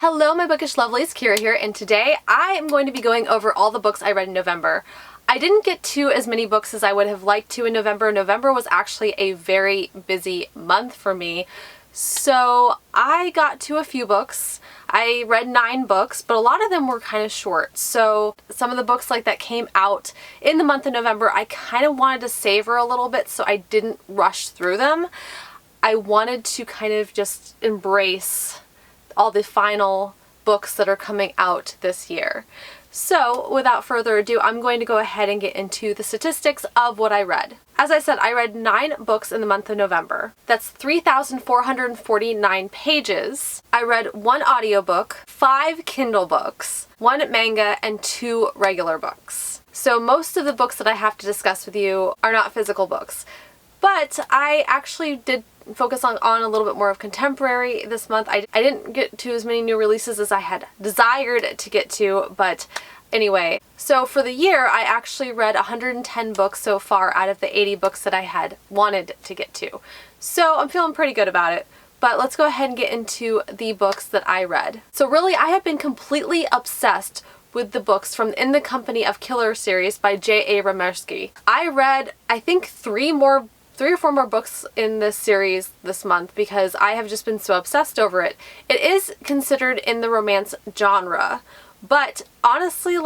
Hello my bookish lovelies, Kira here, and today I am going to be going over all the books I read in November. I didn't get to as many books as I would have liked to in November. November was actually a very busy month for me, so I got to a few books. I read 9 books, but a lot of them were kind of short, so some of the books that came out in the month of November I kind of wanted to savor a little bit, so I didn't rush through them. I wanted to kind of just embrace all the final books that are coming out this year. So without further ado, I'm going to go ahead and get into the statistics of what I read. As I said, I read 9 books in the month of November. That's 3,449 pages. I read 1 audiobook, 5 Kindle books, 1 manga, and 2 regular books. So most of the books that I have to discuss with you are not physical books. But I actually did focus on a little bit more of contemporary this month. I didn't get to as many new releases as I had desired to get to, but anyway. So for the year, I actually read 110 books so far out of the 80 books that I had wanted to get to. So I'm feeling pretty good about it. But let's go ahead and get into the books that I read. So really, I have been completely obsessed with the books from In the Company of Killers series by J.A. Resurrecting. I read, I think, 3 or 4 more books in this series this month because I have just been so obsessed over it. It is considered in the romance genre, but honestly,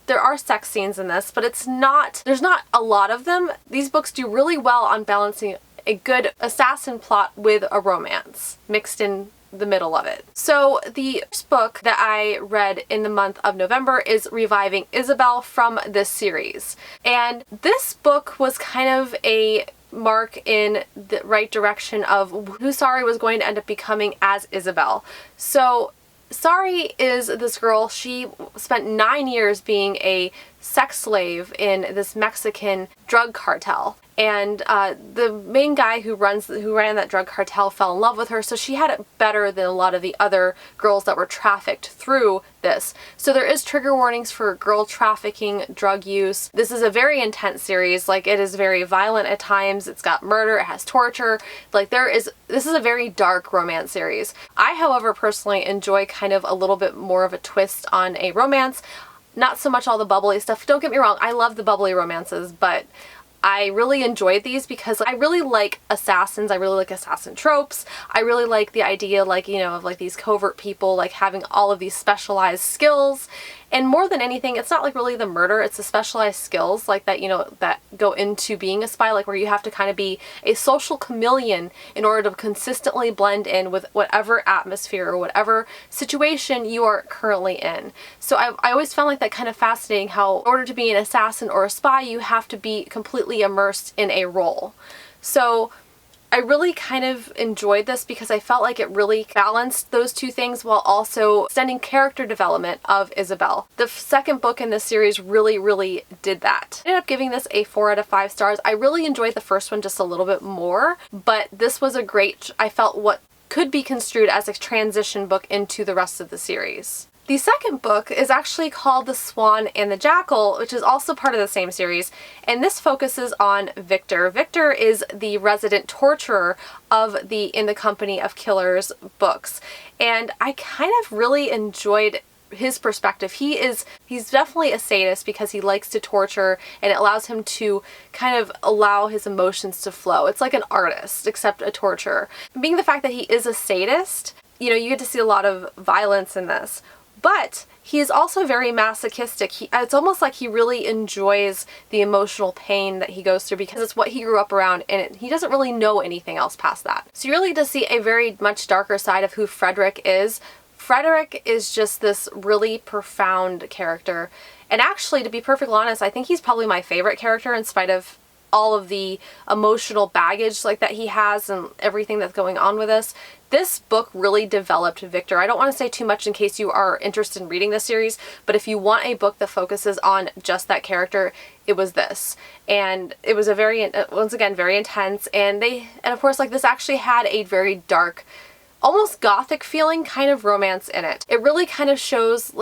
there are sex scenes in this, but there's not a lot of them. These books do really well on balancing a good assassin plot with a romance mixed in the middle of it. So the first book that I read in the month of November is Reviving Isabel from this series. And this book was kind of a mark in the right direction of who Sari was going to end up becoming as Isabel. So Sari is this girl. She spent 9 years being a sex slave in this Mexican drug cartel. And the main guy who ran that drug cartel fell in love with her, so she had it better than a lot of the other girls that were trafficked through this. So there is trigger warnings for girl trafficking, drug use. This is a very intense series. It is very violent at times. It's got murder, it has torture. This is a very dark romance series. I, however, personally enjoy kind of a little bit more of a twist on a romance. Not so much all the bubbly stuff. Don't get me wrong, I love the bubbly romances, but I really enjoyed these because I really like assassins. I really like assassin tropes. I really like the idea of these covert people having all of these specialized skills. And more than anything, it's not really the murder, it's the specialized skills that, that go into being a spy, where you have to kind of be a social chameleon in order to consistently blend in with whatever atmosphere or whatever situation you are currently in. So I always found that kind of fascinating, how in order to be an assassin or a spy, you have to be completely immersed in a role. So I really kind of enjoyed this because I felt like it really balanced those two things while also extending character development of Isabel. The second book in this series really did that. I ended up giving this a 4 out of 5 stars. I really enjoyed the first one just a little bit more, but this was I felt what could be construed as a transition book into the rest of the series. The second book is actually called The Swan and The Jackal, which is also part of the same series, and this focuses on Victor. Victor is the resident torturer of the In the Company of Killers books, and I kind of really enjoyed his perspective. He's definitely a sadist because he likes to torture, and it allows him to kind of allow his emotions to flow. It's like an artist, except a torturer. Being the fact that he is a sadist, you get to see a lot of violence in this. But he is also very masochistic. It's almost like he really enjoys the emotional pain that he goes through because it's what he grew up around, and he doesn't really know anything else past that. So you really get to see a very much darker side of who Frederick is. Frederick is just this really profound character. And actually, to be perfectly honest, I think he's probably my favorite character in spite of all of the emotional baggage that he has and everything that's going on with us. This book really developed Victor. I don't want to say too much in case you are interested in reading this series, but if you want a book that focuses on just that character, it was this. And it was once again, very intense. And of course, this actually had a very dark, almost gothic feeling kind of romance in it. It really kind of shows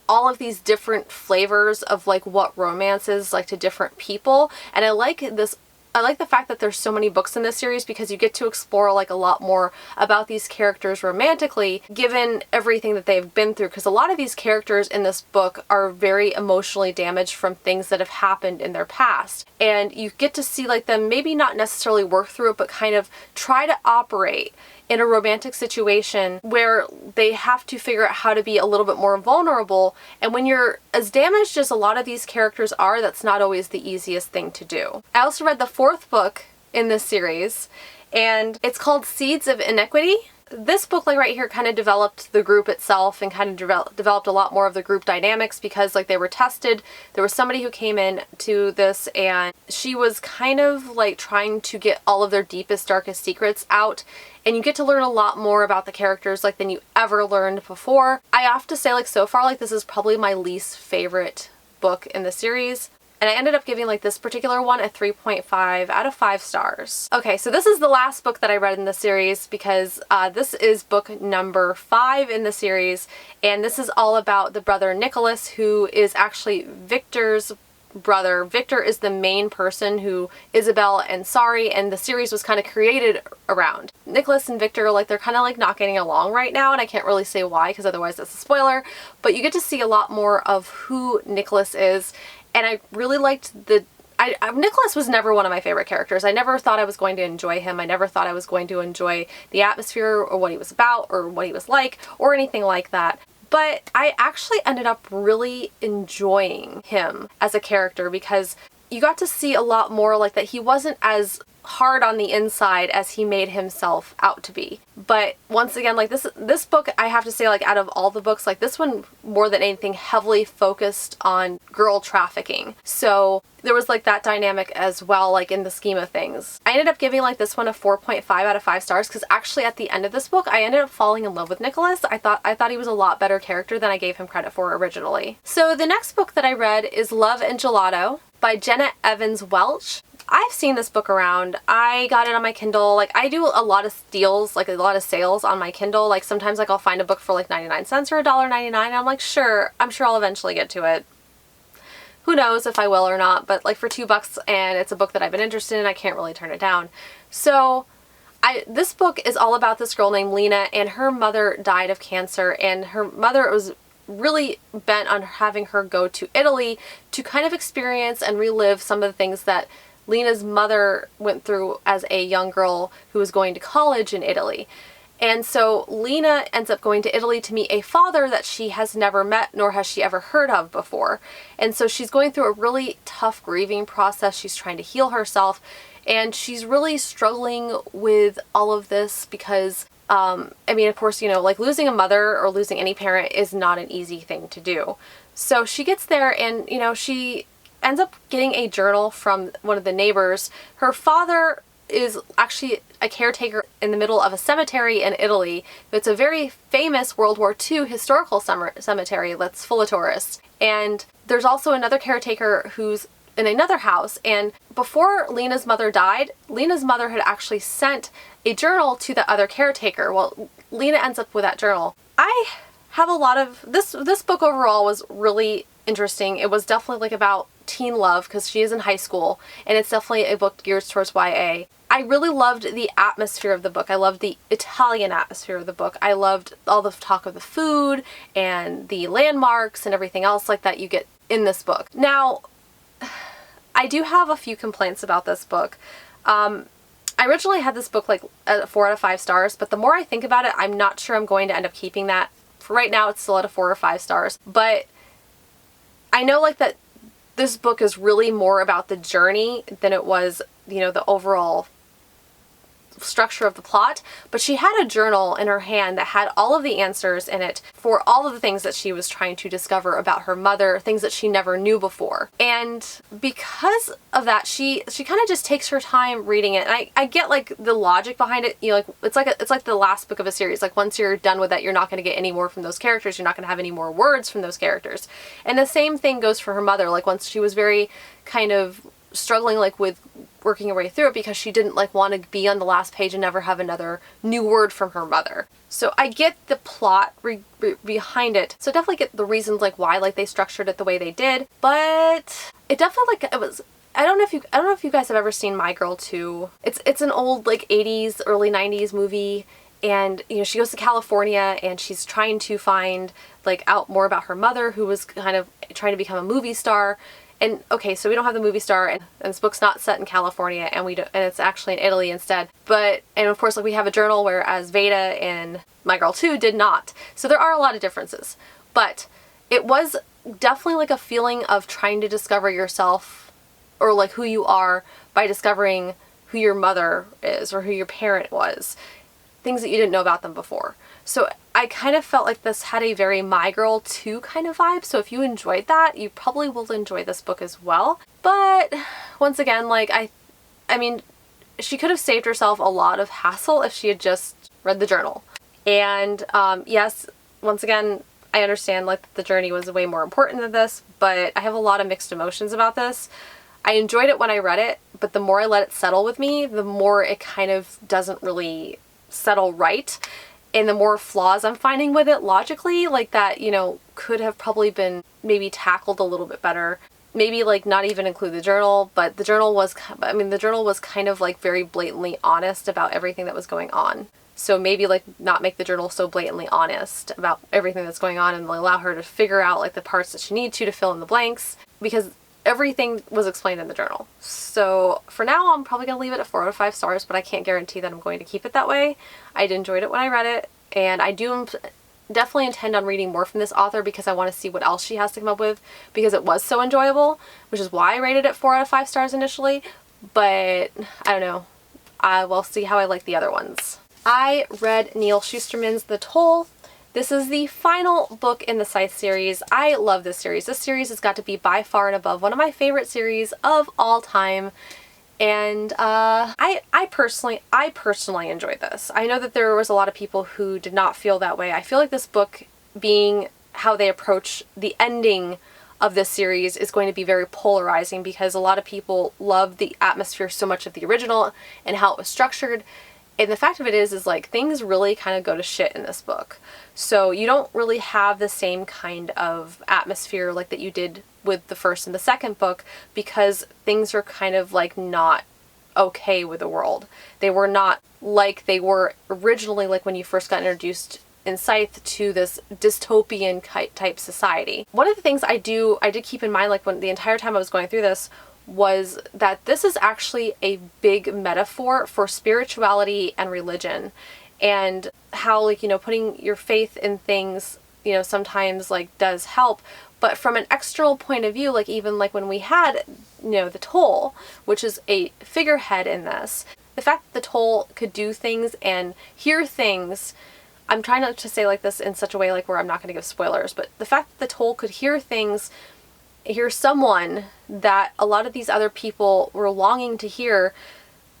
all of these different flavors of what romance is to different people, and I like this I like the fact that there's so many books in this series because you get to explore like a lot more about these characters romantically given everything that they've been through, because a lot of these characters in this book are very emotionally damaged from things that have happened in their past. And you get to see like them maybe not necessarily work through it, but kind of try to operate in a romantic situation where they have to figure out how to be a little bit more vulnerable. And when you're as damaged as a lot of these characters are, that's not always the easiest thing to do. I also read the 4th book in this series, and it's called Seeds of Iniquity. This book, like right here, kind of developed the group itself and kind of developed a lot more of the group dynamics because like they were tested. There was somebody who came in to this and she was kind of like trying to get all of their deepest, darkest secrets out. And you get to learn a lot more about the characters like than you ever learned before. I have to say, like, so far, like, this is probably my least favorite book in the series. And I ended up giving like this particular one a 3.5 out of 5 stars. Okay, so this is the last book that I read in the series because this is book number 5 in the series, and this is all about the brother Nicholas, who is actually Victor's brother. Victor is the main person who Isabel and Sari and the series was kind of created around. Nicholas and Victor, like, they're kind of like not getting along right now, and I can't really say why because otherwise that's a spoiler, but you get to see a lot more of who Nicholas is. And I really liked Nicholas was never one of my favorite characters. I never thought I was going to enjoy him. I never thought I was going to enjoy the atmosphere or what he was about or what he was like or anything like that. But I actually ended up really enjoying him as a character because you got to see a lot more like that he wasn't as hard on the inside as he made himself out to be. But once again, like this book, I have to say, like, out of all the books, like this one more than anything heavily focused on girl trafficking. So there was like that dynamic as well, like in the scheme of things. I ended up giving like this one a 4.5 out of 5 stars because actually at the end of this book I ended up falling in love with Nicholas. I thought he was a lot better character than I gave him credit for originally. So the next book that I read is Love and Gelato by Jenna Evans Welch. I've seen this book around. I got it on my Kindle. Like, I do a lot of deals, like a lot of sales on my Kindle. Like, sometimes like I'll find a book for like 99 cents or $1.99 and I'm like, sure, I'm sure I'll eventually get to it. Who knows if I will or not, but like for $2 and it's a book that I've been interested in, I can't really turn it down. So this book is all about this girl named Lena, and her mother died of cancer, and her mother was really bent on having her go to Italy to kind of experience and relive some of the things that Lena's mother went through as a young girl who was going to college in Italy. And so Lena ends up going to Italy to meet a father that she has never met nor has she ever heard of before. And so she's going through a really tough grieving process. She's trying to heal herself, and she's really struggling with all of this because I mean, of course, you know, like losing a mother or losing any parent is not an easy thing to do. So she gets there and, you know, she ends up getting a journal from one of the neighbors. Her father is actually a caretaker in the middle of a cemetery in Italy. It's a very famous World War II historical cemetery that's full of tourists. And there's also another caretaker who's in another house, and before Lena's mother died, Lena's mother had actually sent a journal to the other caretaker. Well, Lena ends up with that journal. I have a lot of this book overall was really interesting. It was definitely like about teen love because she is in high school, and it's definitely a book geared towards YA. I really loved the atmosphere of the book. I loved the Italian atmosphere of the book. I loved all the talk of the food and the landmarks and everything else like that you get in this book. Now, I do have a few complaints about this book. I originally had this book like at 4 out of 5 stars, but the more I think about it, I'm not sure I'm going to end up keeping that. For right now, it's still at a 4 or 5 stars, but I know like that this book is really more about the journey than it was, you know, the overall structure of the plot. But she had a journal in her hand that had all of the answers in it for all of the things that she was trying to discover about her mother, things that she never knew before. And because of that, she kind of just takes her time reading it. And I get like the logic behind it. You know, like it's like the last book of a series. Like once you're done with that, you're not going to get any more from those characters. You're not going to have any more words from those characters. And the same thing goes for her mother. Like once she was very kind of struggling like with working her way through it because she didn't like want to be on the last page and never have another new word from her mother. So I get the plot behind it. So definitely get the reasons like why like they structured it the way they did, but it definitely like it was I don't know if you guys have ever seen My Girl 2. It's an old like 80s, early 90s movie, and you know, she goes to California and she's trying to find like out more about her mother, who was kind of trying to become a movie star. And okay, so we don't have the movie star, and this book's not set in California, and it's actually in Italy instead. And of course, like, we have a journal, whereas Veda in My Girl 2 did not. So there are a lot of differences. But it was definitely like a feeling of trying to discover yourself, or like who you are, by discovering who your mother is or who your parent was. Things that you didn't know about them before. So I kind of felt like this had a very My Girl 2 kind of vibe. So if you enjoyed that, you probably will enjoy this book as well. But once again, like, I mean, she could have saved herself a lot of hassle if she had just read the journal. And yes, once again, I understand like the journey was way more important than this, but I have a lot of mixed emotions about this. I enjoyed it when I read it, but the more I let it settle with me, the more it kind of doesn't really settle right, and the more flaws I'm finding with it logically, like that, you know, could have probably been maybe tackled a little bit better. Maybe like not even include the journal, but the journal was kind of like very blatantly honest about everything that was going on. So maybe like not make the journal so blatantly honest about everything that's going on, and allow her to figure out like the parts that she needs to fill in the blanks, because everything was explained in the journal. So for now, I'm probably going to leave it at 4 out of 5 stars, but I can't guarantee that I'm going to keep it that way. I enjoyed it when I read it, and I do definitely intend on reading more from this author, because I want to see what else she has to come up with, because it was so enjoyable, which is why I rated it 4 out of 5 stars initially. But I don't know. I will see how I like the other ones. I read Neal Shusterman's The Toll. This is the final book in the Scythe series. I love this series. This series has got to be by far and above one of my favorite series of all time. And I personally enjoyed this. I know that there was a lot of people who did not feel that way. I feel like this book, being how they approach the ending of this series, is going to be very polarizing, because a lot of people love the atmosphere so much of the original and how it was structured. And the fact of it is like things really kind of go to shit in this book. So you don't really have the same kind of atmosphere like that you did with the first and the second book, because things are kind of like not okay with the world. They were not like they were originally, like when you first got introduced in Scythe to this dystopian type society. One of the things I did keep in mind, like when the entire time I was going through this, was that this is actually a big metaphor for spirituality and religion, and how, like, you know, putting your faith in things, you know, sometimes like does help, but from an external point of view, like even like when we had, you know, the Toll, which is a figurehead in this, the fact that the Toll could do things and hear things, I'm trying not to say like this in such a way like where I'm not going to give spoilers, but the fact that the Toll could hear things, hear someone that a lot of these other people were longing to hear,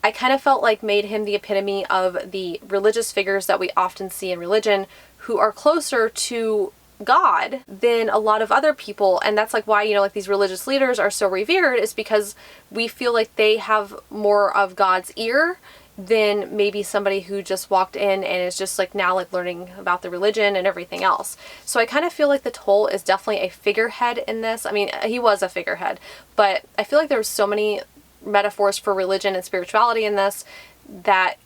I kind of felt like made him the epitome of the religious figures that we often see in religion, who are closer to God than a lot of other people. And that's like why, you know, like these religious leaders are so revered, is because we feel like they have more of God's ear than maybe somebody who just walked in and is just like now like learning about the religion and everything else. So I kind of feel like the Toll is definitely a figurehead in this. I mean, he was a figurehead, but I feel like there's so many metaphors for religion and spirituality in this that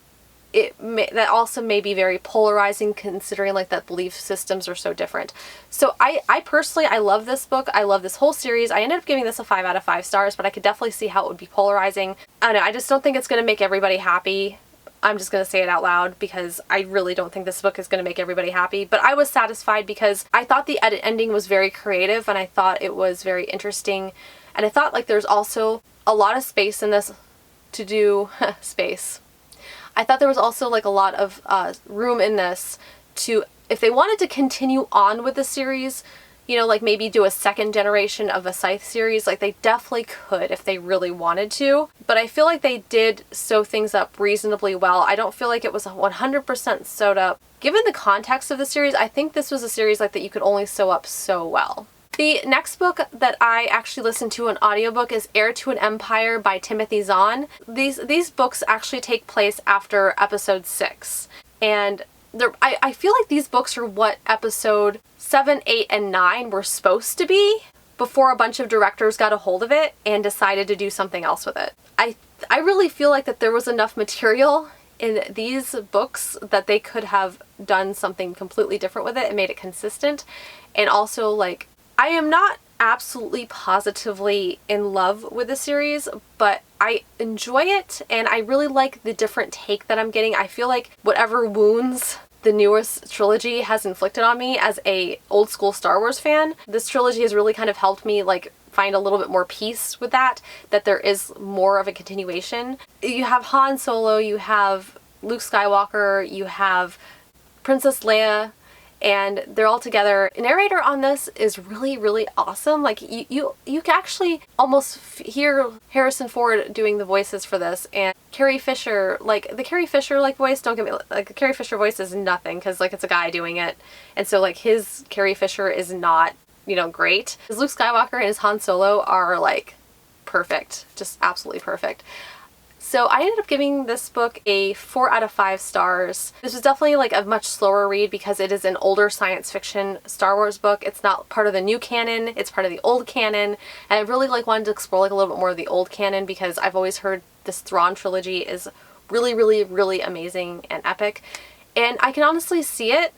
that also may be very polarizing, considering like that belief systems are so different. So I personally, I love this book. I love this whole series. I ended up giving this a 5 out of 5 stars, but I could definitely see how it would be polarizing. I don't know. I just don't think it's going to make everybody happy. I'm just going to say it out loud, because I really don't think this book is going to make everybody happy. But I was satisfied, because I thought the ending was very creative, and I thought it was very interesting. And I thought like there's also a lot of space in this to do space. I thought there was also like a lot of room in this to, if they wanted to continue on with the series, you know, like maybe do a second generation of a Scythe series, like they definitely could if they really wanted to. But I feel like they did sew things up reasonably well. I don't feel like it was 100% sewed up. Given the context of the series, I think this was a series like that you could only sew up so well. The next book that I actually listened to an audiobook is Heir to an Empire by Timothy Zahn. These books actually take place after episode 6. And I feel like these books are what episode 7, 8, and 9 were supposed to be. before a bunch of directors got a hold of it and decided to do something else with it. I really feel like that there was enough material in these books that they could have done something completely different with it and made it consistent. And also, like, I am not absolutely positively in love with the series, but I enjoy it and I really like the different take that I'm getting. I feel like whatever wounds the newest trilogy has inflicted on me as a old school Star Wars fan, this trilogy has really kind of helped me like find a little bit more peace with that there is more of a continuation. You have Han Solo, you have Luke Skywalker, you have Princess Leia, and they're all together. The narrator on this is really, really awesome. Like you can actually almost hear Harrison Ford doing the voices for this, and Carrie Fisher, like the Carrie Fisher like voice, don't get me, like the Carrie Fisher voice is nothing because like it's a guy doing it, and so like his Carrie Fisher is not, you know, great. His Luke Skywalker and his Han Solo are like perfect, just absolutely perfect. So I ended up giving this book a 4 out of 5 stars. This was definitely like a much slower read because it is an older science fiction Star Wars book. It's not part of the new canon, it's part of the old canon. And I really like wanted to explore like a little bit more of the old canon because I've always heard this Thrawn trilogy is really, really, really amazing and epic. And I can honestly see it.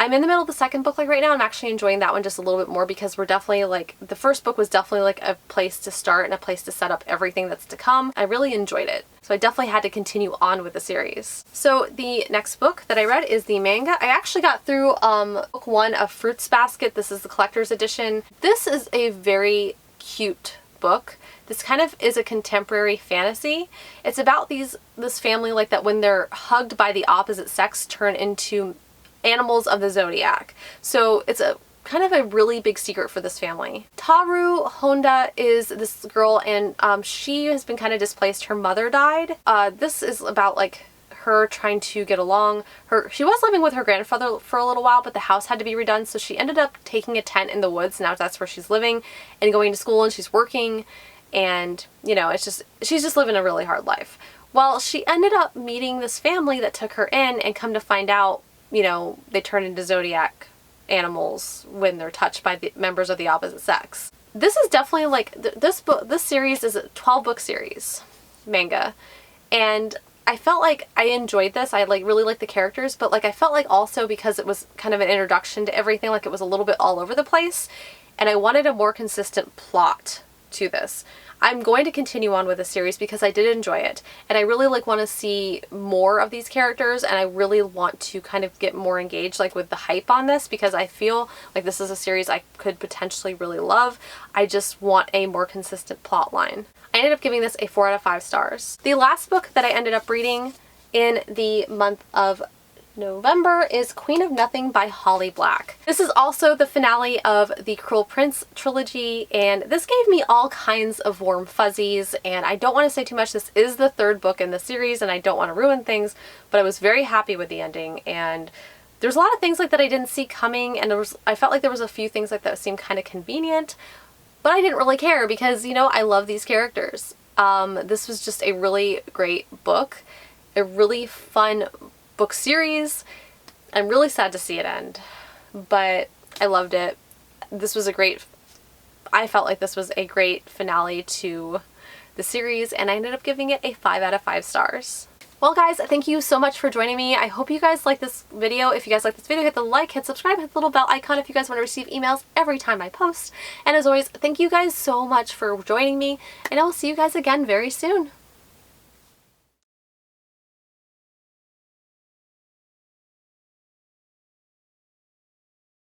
I'm in the middle of the second book like right now. I'm actually enjoying that one just a little bit more because we're definitely like, the first book was definitely like a place to start and a place to set up everything that's to come. I really enjoyed it. So I definitely had to continue on with the series. So the next book that I read is the manga. I actually got through book 1 of Fruits Basket. This is the collector's edition. This is a very cute book. This kind of is a contemporary fantasy. It's about this family like that when they're hugged by the opposite sex turn into animals of the zodiac. So it's a kind of a really big secret for this family. Taru Honda is this girl and she has been kind of displaced. Her mother died. This is about like her trying to get along. She was living with her grandfather for a little while, but the house had to be redone, so she ended up taking a tent in the woods. Now that's where she's living and going to school, and she's working, and you know, she's just living a really hard life. Well, she ended up meeting this family that took her in, and come to find out, you know, they turn into zodiac animals when they're touched by the members of the opposite sex. This is definitely like, this series is a 12-book series, manga, and I felt like I enjoyed this. I like really liked the characters, but like I felt like also because it was kind of an introduction to everything, like it was a little bit all over the place, and I wanted a more consistent plot to this. I'm going to continue on with the series because I did enjoy it, and I really like want to see more of these characters, and I really want to kind of get more engaged like with the hype on this because I feel like this is a series I could potentially really love. I just want a more consistent plot line. I ended up giving this a 4 out of 5 stars. The last book that I ended up reading in the month of November is Queen of Nothing by Holly Black. This is also the finale of the Cruel Prince trilogy, and this gave me all kinds of warm fuzzies, and I don't want to say too much. This is the 3rd book in the series and I don't want to ruin things, but I was very happy with the ending, and there's a lot of things like that I didn't see coming, and I felt like there was a few things like that seemed kind of convenient, but I didn't really care because, you know, I love these characters. This was just a really great book, a really fun book series. I'm really sad to see it end, but I loved it. This was I felt like this was a great finale to the series, and I ended up giving it a 5 out of 5 stars. Well guys, thank you so much for joining me. I hope you guys like this video. If you guys like this video, hit the like, hit subscribe, hit the little bell icon if you guys want to receive emails every time I post. And as always, thank you guys so much for joining me, and I will see you guys again very soon.